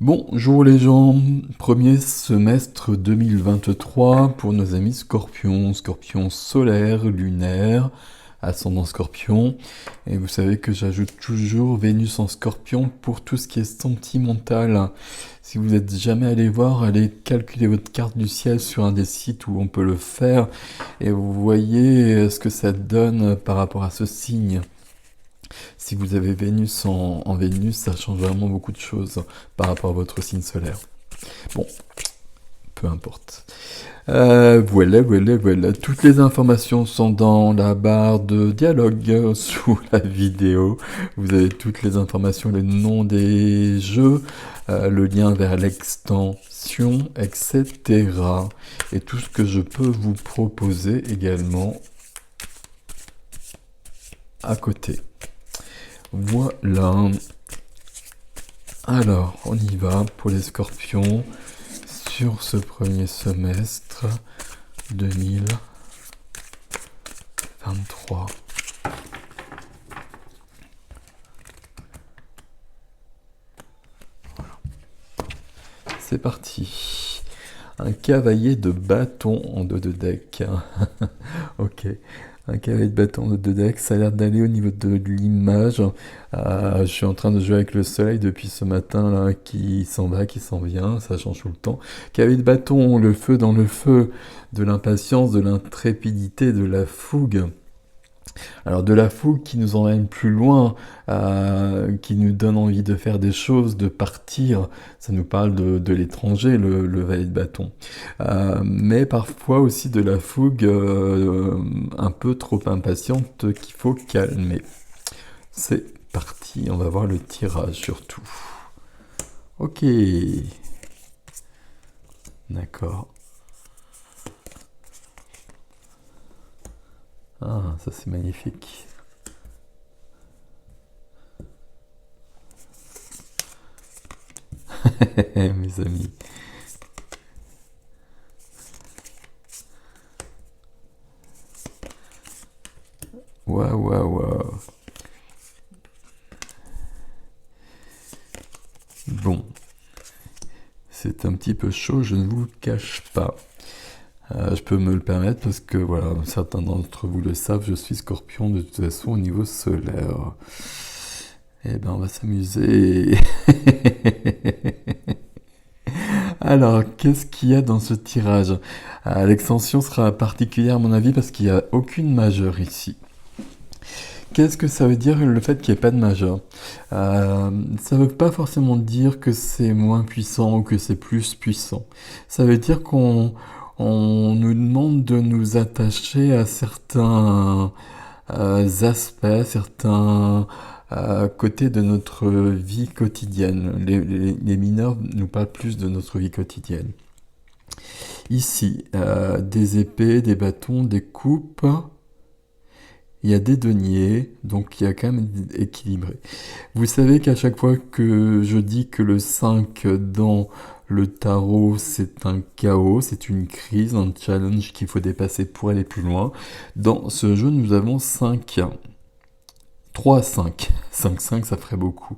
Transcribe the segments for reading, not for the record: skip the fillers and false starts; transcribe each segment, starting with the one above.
Bonjour les gens, premier semestre 2023 pour nos amis scorpions, scorpions solaires, lunaires, ascendant scorpion. Et vous savez que j'ajoute toujours Vénus en scorpion pour tout ce qui est sentimental. Si vous n'êtes jamais allé voir, allez calculer votre carte du ciel sur un des sites où on peut le faire et vous voyez ce que ça donne par rapport à ce signe. Si vous avez Vénus en Vénus, ça change vraiment beaucoup de choses par rapport à votre signe solaire. Bon, peu importe. Voilà. Toutes les informations sont dans la barre de dialogue sous la vidéo. Vous avez toutes les informations, les noms des jeux, le lien vers l'extension, etc. Et tout ce que je peux vous proposer également à côté. Voilà. Alors, on y va pour les scorpions sur ce premier semestre 2023. Voilà. C'est parti. Un cavalier de bâton en dos de deck. Ok. Un cavalier de bâton de 2 decks, ça a l'air d'aller au niveau de l'image. Je suis en train de jouer avec le soleil depuis ce matin là, qui s'en va, qui s'en vient, ça change tout le temps. Cavalier de bâton, le feu dans le feu, de l'impatience, de l'intrépidité, de la fougue. Alors de la fougue qui nous emmène plus loin, qui nous donne envie de faire des choses, de partir. Ça nous parle de l'étranger, le valet de bâton. Mais parfois aussi de la fougue un peu trop impatiente qu'il faut calmer. C'est parti, on va voir le tirage surtout. Ok. D'accord. Ah, ça c'est magnifique. Mes amis. Waouh. Bon. C'est un petit peu chaud, je ne vous le cache pas. Je peux me le permettre parce que voilà, certains d'entre vous le savent, je suis scorpion de toute façon au niveau solaire. Eh ben on va s'amuser. Alors, qu'est-ce qu'il y a dans ce tirage? L'extension sera particulière à mon avis parce qu'il n'y a aucune majeure ici. Qu'est-ce que ça veut dire le fait qu'il n'y ait pas de majeur? Ça ne veut pas forcément dire que c'est moins puissant ou que c'est plus puissant. Ça veut dire qu'on nous demande de nous attacher à certains aspects, certains côtés de notre vie quotidienne. Les mineurs nous parlent plus de notre vie quotidienne. Ici, des épées, des bâtons, des coupes. Il y a des deniers, donc il y a quand même équilibré. Vous savez qu'à chaque fois que je dis que le 5 dans le tarot, c'est un chaos, c'est une crise, un challenge qu'il faut dépasser pour aller plus loin. Dans ce jeu, nous avons 5. 3, 5. 5, 5, ça ferait beaucoup.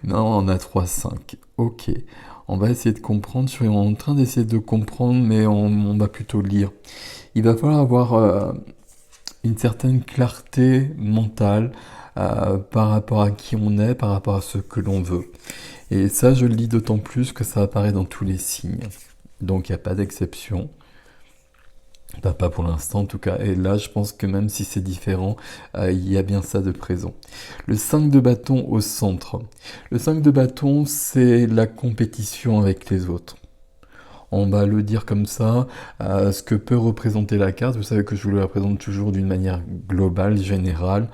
Non, on a 3, 5. Ok. On va essayer de comprendre. Je suis en train d'essayer de comprendre, mais on va plutôt lire. Il va falloir avoir une certaine clarté mentale par rapport à qui on est, par rapport à ce que l'on veut. Et ça, je le lis d'autant plus que ça apparaît dans tous les signes. Donc, il n'y a pas d'exception. Pas pour l'instant en tout cas. Et là, je pense que même si c'est différent, il y a bien ça de présent. Le 5 de bâton au centre. Le 5 de bâton, c'est la compétition avec les autres. On va le dire comme ça, ce que peut représenter la carte. Vous savez que je vous le représente toujours d'une manière globale, générale.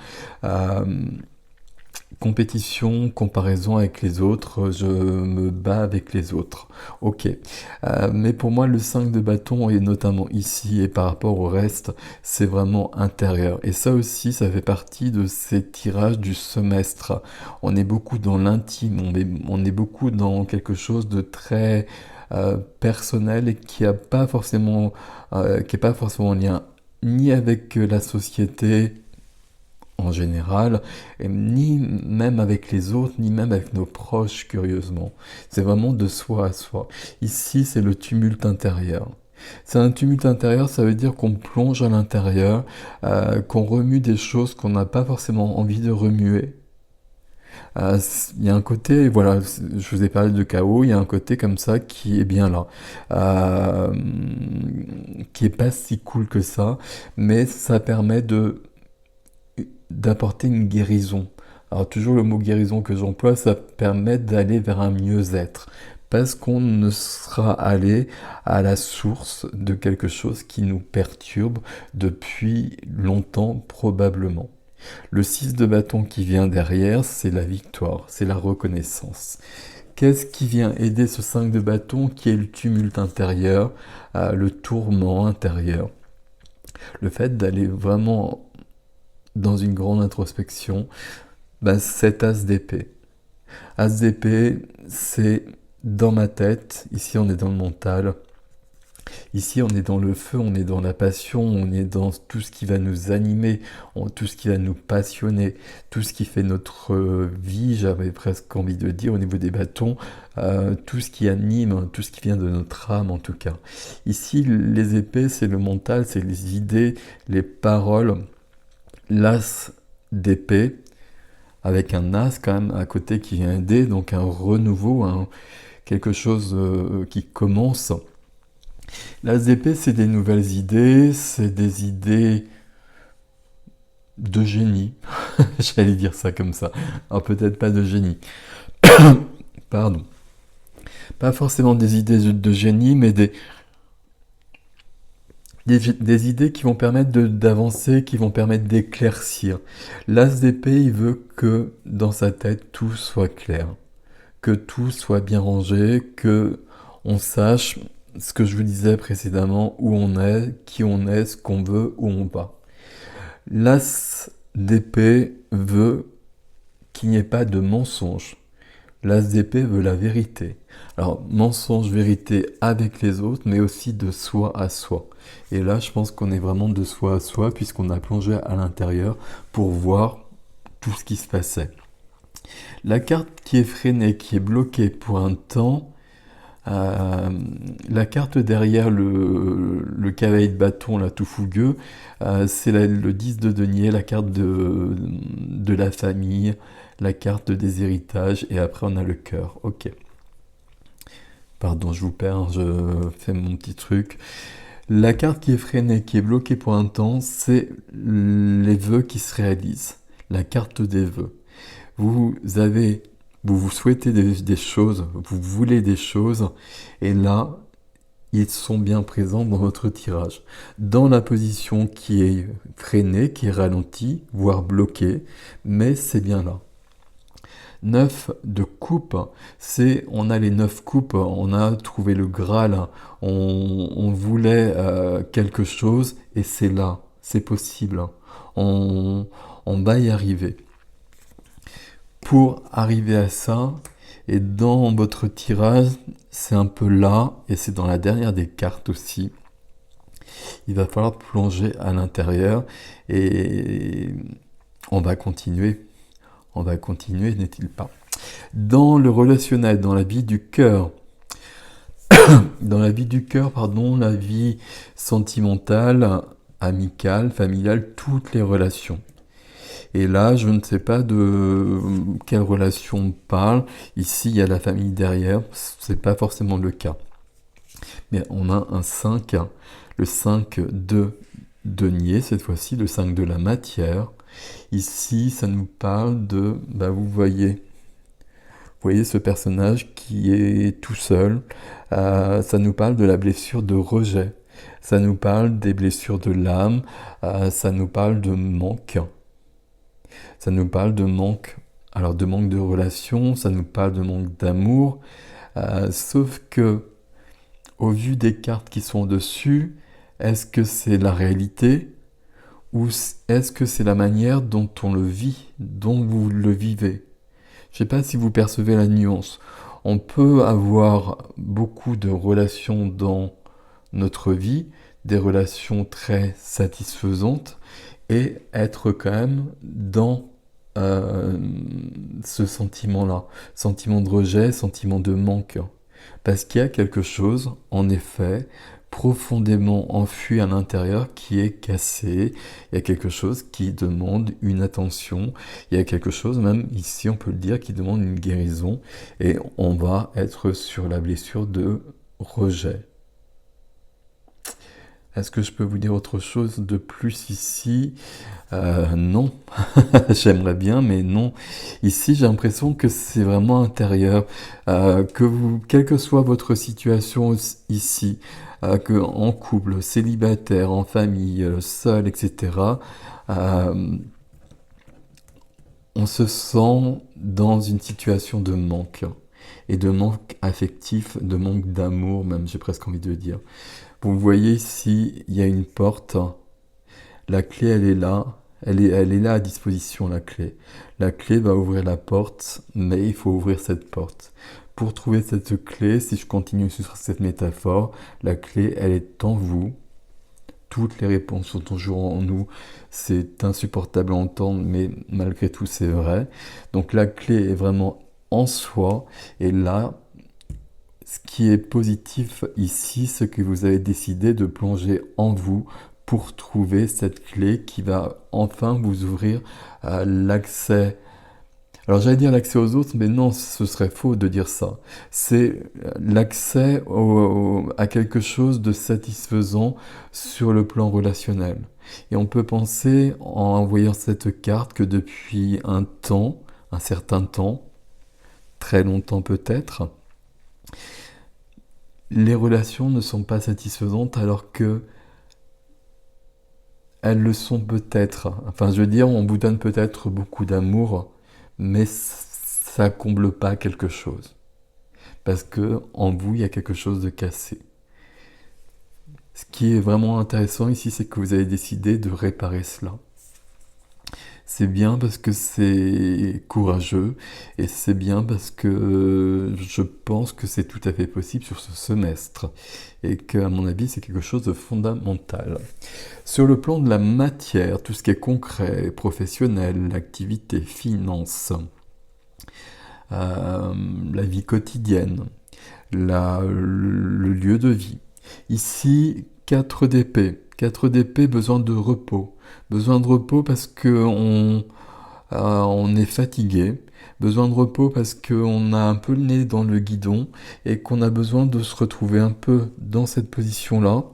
Compétition, comparaison avec les autres, je me bats avec les autres. Ok. Mais pour moi, le 5 de bâton, et notamment ici et par rapport au reste, c'est vraiment intérieur. Et ça aussi, ça fait partie de ces tirages du semestre. On est beaucoup dans l'intime, on est beaucoup dans quelque chose de très personnel et qui n'est pas forcément en lien ni avec la société en général, et ni même avec les autres, ni même avec nos proches, curieusement. C'est vraiment de soi à soi. Ici, c'est le tumulte intérieur. C'est un tumulte intérieur, ça veut dire qu'on plonge à l'intérieur, qu'on remue des choses qu'on n'a pas forcément envie de remuer. Il y a un côté, voilà, je vous ai parlé de chaos, il y a un côté comme ça qui est bien là, euh, qui est pas si cool que ça, mais ça permet d'apporter une guérison. Alors toujours le mot guérison que j'emploie, ça permet d'aller vers un mieux-être, parce qu'on ne sera allé à la source de quelque chose qui nous perturbe depuis longtemps probablement. Le 6 de bâton qui vient derrière, c'est la victoire, c'est la reconnaissance. Qu'est-ce qui vient aider ce 5 de bâton qui est le tumulte intérieur, le tourment intérieur? Le fait d'aller vraiment dans une grande introspection, cet as d'épée. As d'épée, c'est dans ma tête, ici on est dans le mental, ici on est dans le feu, on est dans la passion, on est dans tout ce qui va nous animer, tout ce qui va nous passionner, tout ce qui fait notre vie, j'avais presque envie de dire au niveau des bâtons, tout ce qui anime, tout ce qui vient de notre âme en tout cas. Ici les épées, c'est le mental, c'est les idées, les paroles, l'as d'épée, avec un as quand même à côté qui vient aider, donc un renouveau, quelque chose qui commence. L'as d'épée, c'est des nouvelles idées, c'est des idées de génie. J'allais dire ça comme ça. Alors peut-être pas de génie. Pardon. Pas forcément des idées de génie, mais des idées qui vont permettre d'avancer, qui vont permettre d'éclaircir. L'as d'épée, il veut que dans sa tête, tout soit clair. Que tout soit bien rangé, que on sache ce que je vous disais précédemment, où on est, qui on est, ce qu'on veut, où on va. L'as d'épée veut qu'il n'y ait pas de mensonge. L'as d'épée veut la vérité. Alors, mensonge, vérité avec les autres, mais aussi de soi à soi. Et là, je pense qu'on est vraiment de soi à soi, puisqu'on a plongé à l'intérieur pour voir tout ce qui se passait. La carte qui est freinée, qui est bloquée pour un temps, la carte derrière le cavalier de bâton, là, tout fougueux, c'est le 10 de denier, la carte de la famille, la carte des héritages, et après on a le cœur. Ok. Pardon, je vous perds, je fais mon petit truc. La carte qui est freinée, qui est bloquée pour un temps, c'est les vœux qui se réalisent. La carte des vœux. Vous vous souhaitez des choses, vous voulez des choses, et là, ils sont bien présents dans votre tirage. Dans la position qui est freinée, qui est ralentie, voire bloquée, mais c'est bien là. 9 de coupe, on a les 9 coupes, on a trouvé le Graal, on voulait quelque chose, et c'est là, c'est possible. On va y arriver. Pour arriver à ça, et dans votre tirage, c'est un peu là, et c'est dans la dernière des cartes aussi, il va falloir plonger à l'intérieur, et on va continuer, n'est-il pas? Dans le relationnel, dans la vie du cœur, la vie sentimentale, amicale, familiale, toutes les relations. Et là, je ne sais pas de quelle relation on parle. Ici, il y a la famille derrière. C'est pas forcément le cas. Mais on a un 5, le 5 de denier, cette fois-ci, le 5 de la matière. Ici, ça nous parle de... vous voyez ce personnage qui est tout seul. Ça nous parle de la blessure de rejet. Ça nous parle des blessures de l'âme. Ça nous parle de manque. Ça nous parle de manque, alors de manque de relation, ça nous parle de manque d'amour, sauf que, au vu des cartes qui sont dessus, est-ce que c'est la réalité ou est-ce que c'est la manière dont on le vit, dont vous le vivez? Je ne sais pas si vous percevez la nuance. On peut avoir beaucoup de relations dans notre vie, des relations très satisfaisantes, et être quand même dans euh, ce sentiment-là, sentiment de rejet, sentiment de manque. Parce qu'il y a quelque chose, en effet, profondément enfui à l'intérieur qui est cassé. Il y a quelque chose qui demande une attention. Il y a quelque chose, même ici on peut le dire, qui demande une guérison. Et on va être sur la blessure de rejet. Est-ce que je peux vous dire autre chose de plus ici? Non, j'aimerais bien, mais non. Ici, j'ai l'impression que c'est vraiment intérieur, que vous, quelle que soit votre situation ici, que en couple, célibataire, en famille, seul, etc., euh, on se sent dans une situation de manque, et de manque affectif, de manque d'amour même, j'ai presque envie de dire. Vous voyez ici, il y a une porte. La clé, elle est là. Elle est là à disposition, la clé. La clé va ouvrir la porte, mais il faut ouvrir cette porte. Pour trouver cette clé, si je continue sur cette métaphore, la clé, elle est en vous. Toutes les réponses sont toujours en nous. C'est insupportable à entendre, mais malgré tout, c'est vrai. Donc la clé est vraiment en soi. Et là, ce qui est positif ici, c'est que vous avez décidé de plonger en vous pour trouver cette clé qui va enfin vous ouvrir l'accès. Alors j'allais dire l'accès aux autres, mais non, ce serait faux de dire ça. C'est l'accès à quelque chose de satisfaisant sur le plan relationnel. Et on peut penser, en voyant cette carte, que depuis un temps, un certain temps, très longtemps peut-être, les relations ne sont pas satisfaisantes alors que elles le sont peut-être. Enfin, je veux dire, on vous donne peut-être beaucoup d'amour, mais ça comble pas quelque chose. Parce que en vous, il y a quelque chose de cassé. Ce qui est vraiment intéressant ici, c'est que vous avez décidé de réparer cela. C'est bien parce que c'est courageux et c'est bien parce que je pense que c'est tout à fait possible sur ce semestre et qu'à mon avis c'est quelque chose de fondamental. Sur le plan de la matière, tout ce qui est concret, professionnel, l'activité, finance, la vie quotidienne, le lieu de vie. Ici, 4 d'épée. 4 d'épée, besoin de repos. Besoin de repos parce que on est fatigué. Besoin de repos parce qu'on a un peu le nez dans le guidon et qu'on a besoin de se retrouver un peu dans cette position-là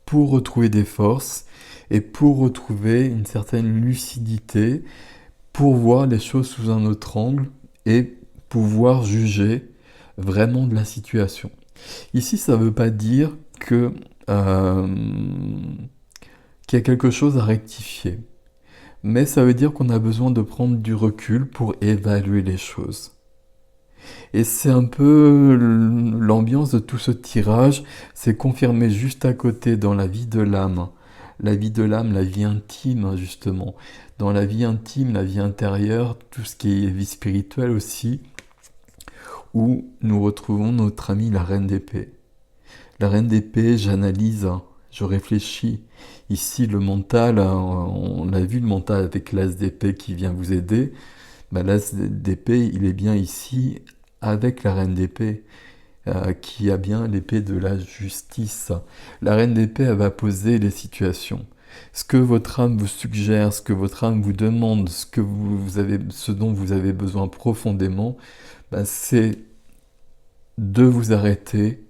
pour retrouver des forces et pour retrouver une certaine lucidité, pour voir les choses sous un autre angle et pouvoir juger vraiment de la situation. Ici, ça ne veut pas dire que euh, qu'il y a quelque chose à rectifier, mais ça veut dire qu'on a besoin de prendre du recul pour évaluer les choses. Et c'est un peu l'ambiance de tout ce tirage, c'est confirmé juste à côté dans la vie de l'âme. La vie de l'âme, la vie intime, justement. Dans la vie intime, la vie intérieure, tout ce qui est vie spirituelle aussi, où nous retrouvons notre amie la reine d'épée. La reine d'épée, j'analyse, je réfléchis. Ici, le mental, on a vu le mental avec l'as d'épée qui vient vous aider. L'as d'épée, il est bien ici avec la reine d'épée, qui a bien l'épée de la justice. La reine d'épée, elle va poser les situations. Ce que votre âme vous suggère, ce que votre âme vous demande, ce dont vous avez besoin profondément, c'est de vous arrêter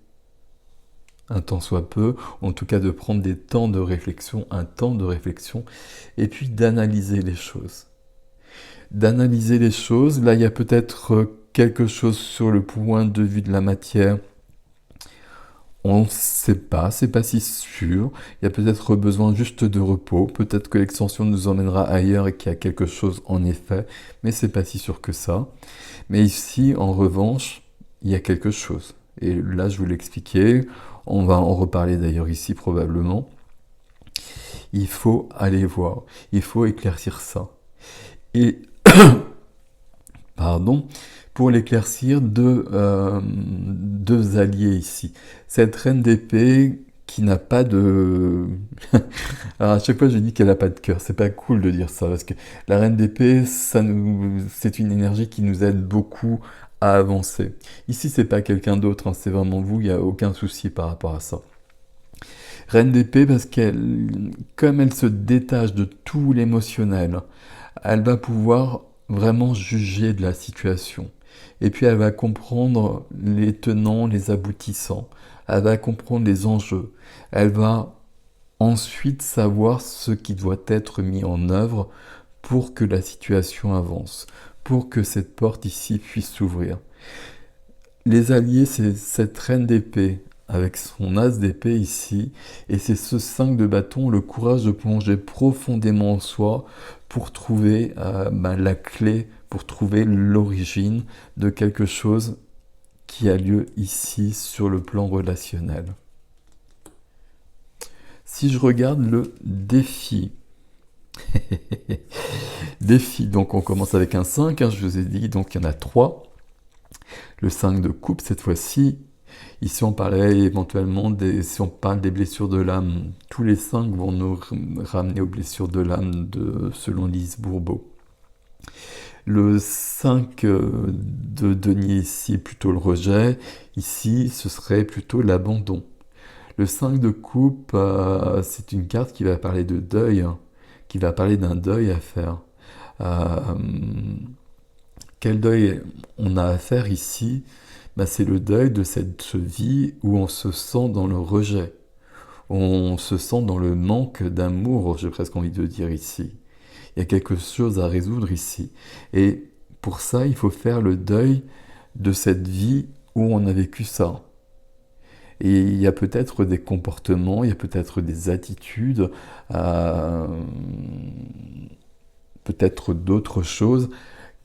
un temps soit peu, en tout cas de prendre des temps de réflexion, un temps de réflexion, et puis d'analyser les choses. D'analyser les choses, là il y a peut-être quelque chose sur le point de vue de la matière, on ne sait pas, c'est pas si sûr, il y a peut-être besoin juste de repos, peut-être que l'extension nous emmènera ailleurs et qu'il y a quelque chose en effet, mais c'est pas si sûr que ça. Mais ici, en revanche, il y a quelque chose. Et là, je vous l'expliquais, on va en reparler d'ailleurs ici probablement. Il faut aller voir, il faut éclaircir ça. Et, pardon, pour l'éclaircir, deux alliés ici. Cette reine d'épée qui n'a pas de... Alors à chaque fois je dis qu'elle n'a pas de cœur, c'est pas cool de dire ça, parce que la reine d'épée, c'est une énergie qui nous aide beaucoup à avancer. Ici c'est pas quelqu'un d'autre, hein, c'est vraiment vous, il n'y a aucun souci par rapport à ça. Reine d'épée parce qu'elle, comme elle se détache de tout l'émotionnel, elle va pouvoir vraiment juger de la situation. Et puis elle va comprendre les tenants, les aboutissants. Elle va comprendre les enjeux. Elle va ensuite savoir ce qui doit être mis en œuvre pour que la situation avance, pour que cette porte ici puisse s'ouvrir. Les alliés, c'est cette reine d'épée avec son as d'épée ici, et c'est ce 5 de bâton, le courage de plonger profondément en soi pour trouver la clé, pour trouver l'origine de quelque chose qui a lieu ici sur le plan relationnel. Si je regarde le défi, défi, donc on commence avec un 5, hein, je vous ai dit, donc il y en a 3. Le 5 de coupe cette fois-ci. Ici on parlait éventuellement, si on parle des blessures de l'âme, tous les 5 vont nous ramener aux blessures de l'âme selon Lise Bourbeau. Le 5 de denier ici, plutôt le rejet. Ici, ce serait plutôt l'abandon. Le 5 de coupe, c'est une carte qui va parler de deuil, hein, qui va parler d'un deuil à faire. Quel deuil on a à faire ici? C'est le deuil de cette vie où on se sent dans le rejet. On se sent dans le manque d'amour, j'ai presque envie de dire ici. Il y a quelque chose à résoudre ici. Et pour ça, il faut faire le deuil de cette vie où on a vécu ça. Et il y a peut-être des comportements, il y a peut-être des attitudes, peut-être d'autres choses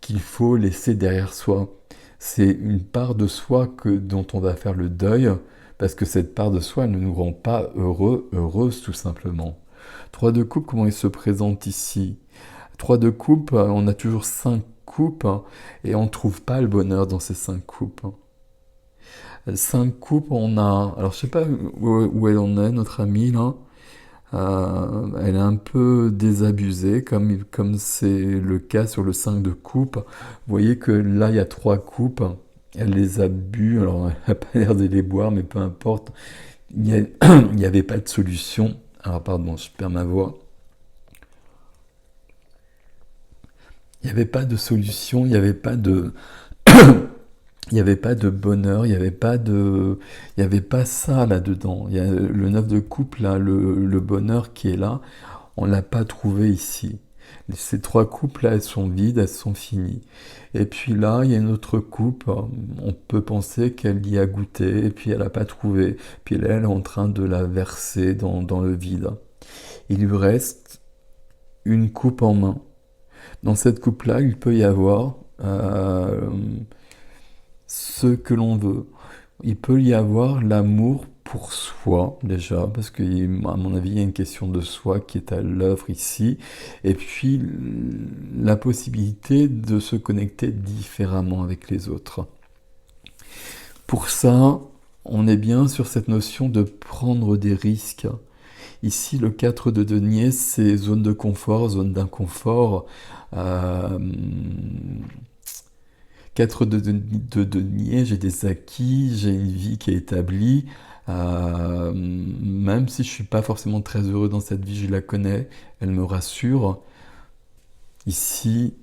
qu'il faut laisser derrière soi. C'est une part de soi dont on va faire le deuil, parce que cette part de soi, elle ne nous rend pas heureux, heureuse tout simplement. 3 de coupe, comment il se présente ici? 3 de coupe, on a toujours 5 coupes, et on ne trouve pas le bonheur dans ces 5 coupes. 5 coupes, on a... Alors je sais pas où elle en est, notre amie, là. Elle est un peu désabusée, comme c'est le cas sur le 5 de coupe. Vous voyez que là, il y a 3 coupes. Elle les a bu, alors elle n'a pas l'air de les boire, mais peu importe. Il n'y avait pas de solution. Alors pardon, je perds ma voix. Il n'y avait pas de solution, il n'y avait pas de... Il n'y avait pas de bonheur, il n'y avait pas ça là-dedans. Il y a le 9 de coupe, là, le bonheur qui est là, on ne l'a pas trouvé ici. Ces 3 coupes-là, elles sont vides, elles sont finies. Et puis là, il y a une autre coupe, on peut penser qu'elle y a goûté, et puis elle n'a pas trouvé. Puis là, elle est en train de la verser dans le vide. Il lui reste une coupe en main. Dans cette coupe-là, il peut y avoir... ce que l'on veut. Il peut y avoir l'amour pour soi, déjà, parce que, à mon avis, il y a une question de soi qui est à l'œuvre ici, et puis la possibilité de se connecter différemment avec les autres. Pour ça, on est bien sur cette notion de prendre des risques. Ici, le 4 de denier, c'est zone de confort, zone d'inconfort. 4 de denier, j'ai des acquis, j'ai une vie qui est établie. Même si je suis pas forcément très heureux dans cette vie, je la connais, elle me rassure. Ici,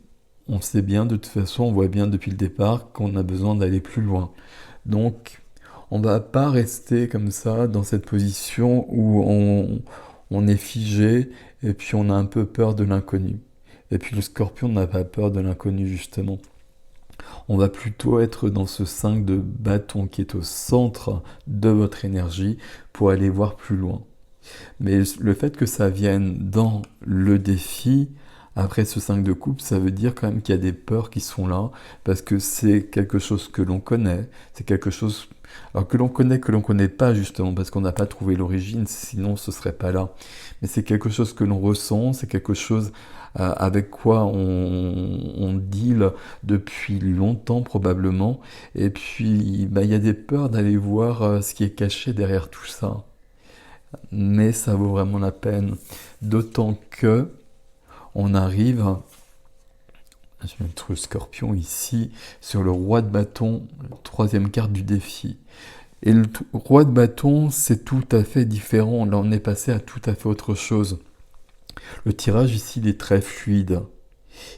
on sait bien, de toute façon, on voit bien depuis le départ qu'on a besoin d'aller plus loin. Donc, on va pas rester comme ça, dans cette position où on est figé, et puis on a un peu peur de l'inconnu. Et puis le scorpion n'a pas peur de l'inconnu, justement. On va plutôt être dans ce 5 de bâton qui est au centre de votre énergie pour aller voir plus loin. Mais le fait que ça vienne dans le défi, après ce 5 de coupe, ça veut dire quand même qu'il y a des peurs qui sont là, parce que c'est quelque chose que l'on connaît, c'est quelque chose alors que l'on connaît pas justement, parce qu'on n'a pas trouvé l'origine, sinon ce serait pas là. Mais c'est quelque chose que l'on ressent, c'est quelque chose avec quoi on deal depuis longtemps probablement, et puis il y a des peurs d'aller voir ce qui est caché derrière tout ça. mais ça vaut vraiment la peine. D'autant que on arrive, je vais mettre le scorpion ici, sur le roi de bâton, troisième carte du défi. Et le roi de bâton, c'est tout à fait différent. Là, on est passé à tout à fait autre chose. Le tirage ici, il est très fluide.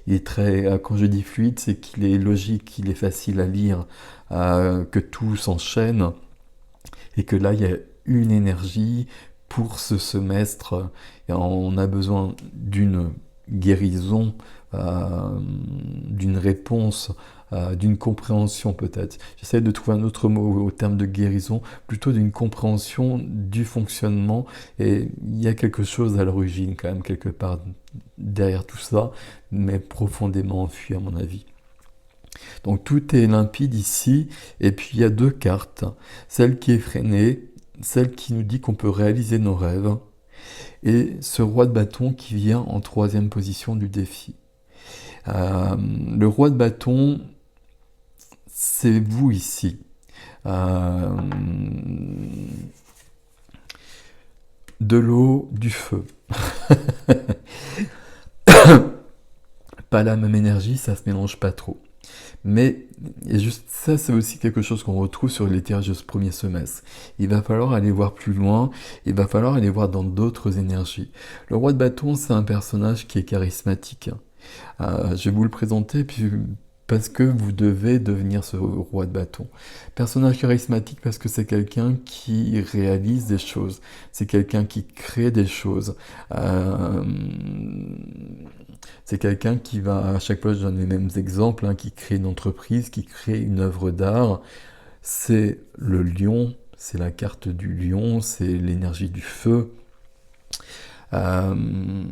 Il est très, quand je dis fluide, c'est qu'il est logique, qu'il est facile à lire, que tout s'enchaîne et que là, il y a une énergie pour ce semestre. Et on a besoin d'une guérison, d'une réponse, d'une compréhension peut-être. J'essaie de trouver un autre mot au terme de guérison, plutôt d'une compréhension du fonctionnement. Et il y a quelque chose à l'origine quand même, quelque part derrière tout ça, mais profondément enfui à mon avis. Donc tout est limpide ici, et puis il y a deux cartes, celle qui est freinée, celle qui nous dit qu'on peut réaliser nos rêves, et ce roi de bâton qui vient en troisième position du défi. Le roi de bâton, c'est vous ici. De l'eau, du feu. Pas la même énergie, ça se mélange pas trop. Mais et juste ça, c'est aussi quelque chose qu'on retrouve sur les tirages de ce premier semestre. Il va falloir aller voir plus loin, il va falloir aller voir dans d'autres énergies. Le roi de bâton, c'est un personnage qui est charismatique. Je vais vous le présenter puis, parce que vous devez devenir ce roi de bâton. Personnage charismatique parce que c'est quelqu'un qui réalise des choses, c'est quelqu'un qui crée des choses. C'est quelqu'un qui va, à chaque fois je donne les mêmes exemples, qui crée une entreprise, qui crée une œuvre d'art. C'est le lion, c'est la carte du lion, c'est l'énergie du feu. Euh,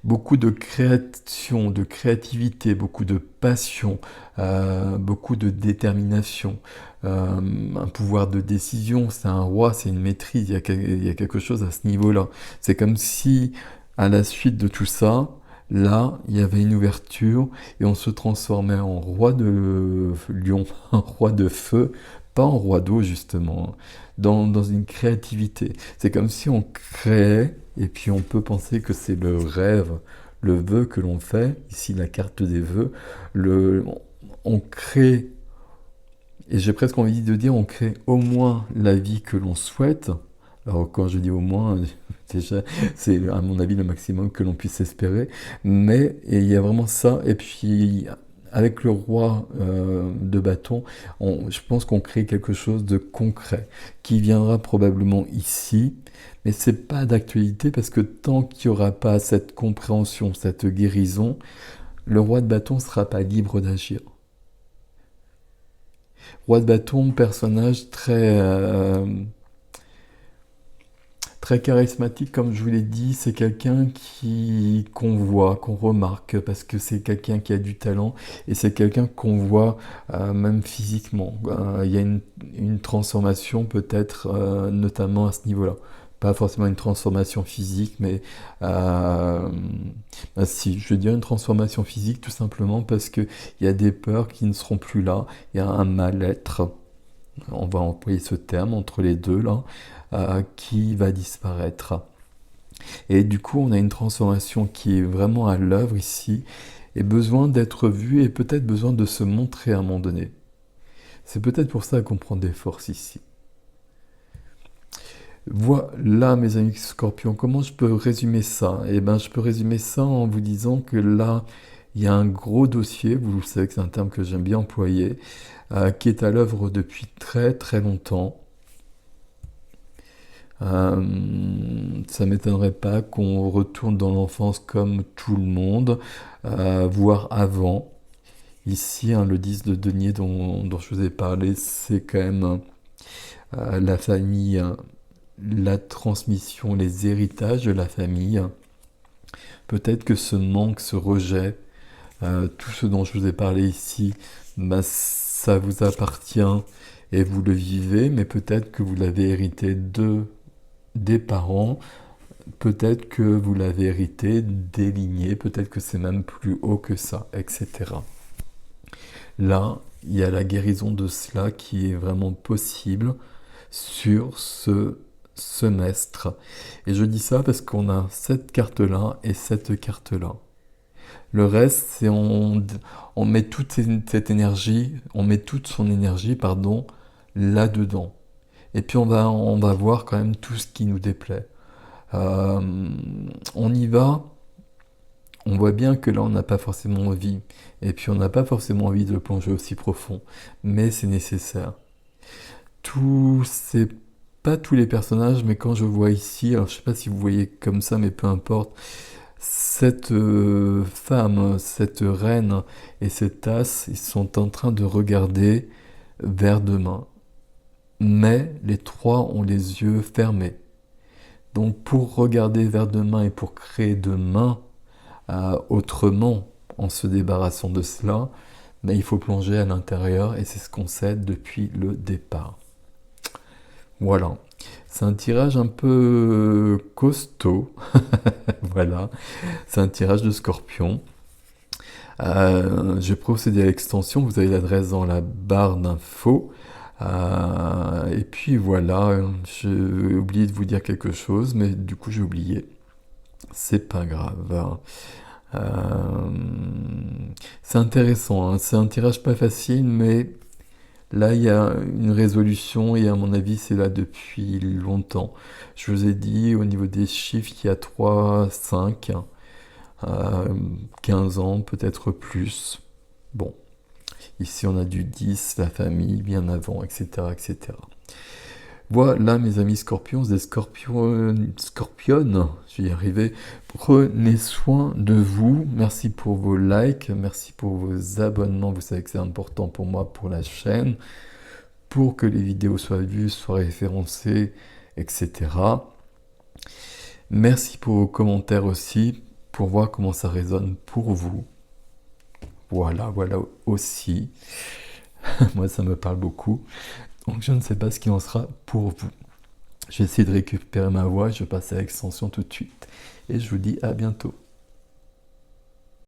Beaucoup de création, de créativité, beaucoup de passion, beaucoup de détermination, un pouvoir de décision, c'est un roi, c'est une maîtrise, il y a quelque chose à ce niveau-là. C'est comme si, à la suite de tout ça, là, il y avait une ouverture et on se transformait en roi de lion, en roi de feu, pas en roi d'eau justement, dans une créativité. C'est comme si on créait, et puis on peut penser que c'est le rêve, le vœu que l'on fait, ici la carte des vœux, on crée, et j'ai presque envie de dire, on crée au moins la vie que l'on souhaite. Alors quand je dis au moins, déjà, c'est à mon avis le maximum que l'on puisse espérer, mais et il y a vraiment ça, et puis avec le roi de bâton, je pense qu'on crée quelque chose de concret, qui viendra probablement ici, mais c'est pas d'actualité parce que tant qu'il n'y aura pas cette compréhension, cette guérison, le roi de bâton ne sera pas libre d'agir. Roi de bâton, personnage très charismatique, comme je vous l'ai dit, c'est quelqu'un qu'on voit, qu'on remarque, parce que c'est quelqu'un qui a du talent, et c'est quelqu'un qu'on voit même physiquement. Il y a une transformation peut-être, notamment à ce niveau-là. Pas forcément une transformation physique, mais si, je veux dire une transformation physique tout simplement parce qu'il y a des peurs qui ne seront plus là, il y a un mal-être, on va employer ce terme entre les deux là, qui va disparaître. Et du coup, on a une transformation qui est vraiment à l'œuvre ici, et besoin d'être vue, et peut-être besoin de se montrer à un moment donné. C'est peut-être pour ça qu'on prend des forces ici. Voilà, mes amis scorpions, comment je peux résumer ça? Eh bien, je peux résumer ça en vous disant que là, il y a un gros dossier, vous savez que c'est un terme que j'aime bien employer, qui est à l'œuvre depuis très très longtemps. Ça m'étonnerait pas qu'on retourne dans l'enfance comme tout le monde, voire avant. Ici, le 10 de denier dont je vous ai parlé, c'est quand même la famille, la transmission, les héritages de la famille. Peut-être que ce manque, ce rejet, tout ce dont je vous ai parlé ici, ça vous appartient et vous le vivez, mais peut-être que vous l'avez hérité des parents, peut-être que vous l'avez hérité des lignées, peut-être que c'est même plus haut que ça, etc. Là, il y a la guérison de cela qui est vraiment possible sur ce semestre. Et je dis ça parce qu'on a cette carte-là et cette carte-là. Le reste, c'est on met cette énergie, on met toute son énergie, pardon, là-dedans. Et puis on va voir quand même tout ce qui nous déplaît. Euh, on y va, on voit bien que là on n'a pas forcément envie. Et puis on n'a pas forcément envie de plonger aussi profond. Mais c'est nécessaire. C'est pas tous les personnages, mais quand je vois ici, alors je sais pas si vous voyez comme ça, mais peu importe, cette femme, cette reine et cette tasse, ils sont en train de regarder vers demain. Mais les trois ont les yeux fermés. Donc pour regarder vers demain et pour créer demain autrement, en se débarrassant de cela, il faut plonger à l'intérieur et c'est ce qu'on sait depuis le départ. Voilà. C'est un tirage un peu costaud. Voilà. C'est un tirage de Scorpion. Je vais procéder à l'extension. Vous avez l'adresse dans la barre d'infos. Et puis voilà, j'ai oublié de vous dire quelque chose, mais du coup j'ai oublié. C'est pas grave. C'est intéressant, hein. C'est un tirage pas facile, mais là il y a une résolution et à mon avis c'est là depuis longtemps. Je vous ai dit au niveau des chiffres qu'il y a 3, 5, 15 ans, peut-être plus. Bon, ici on a du 10, la famille, bien avant, etc. etc. Voilà mes amis scorpions, des scorpionnes, je vais y arriver. Prenez soin de vous. Merci pour vos likes, merci pour vos abonnements. Vous savez que c'est important pour moi, pour la chaîne, pour que les vidéos soient vues, soient référencées, etc. Merci pour vos commentaires aussi, pour voir comment ça résonne pour vous. Voilà aussi. Moi, ça me parle beaucoup. Donc, je ne sais pas ce qu'il en sera pour vous. Je vais essayer de récupérer ma voix. Je passe à l'extension tout de suite. Et je vous dis à bientôt.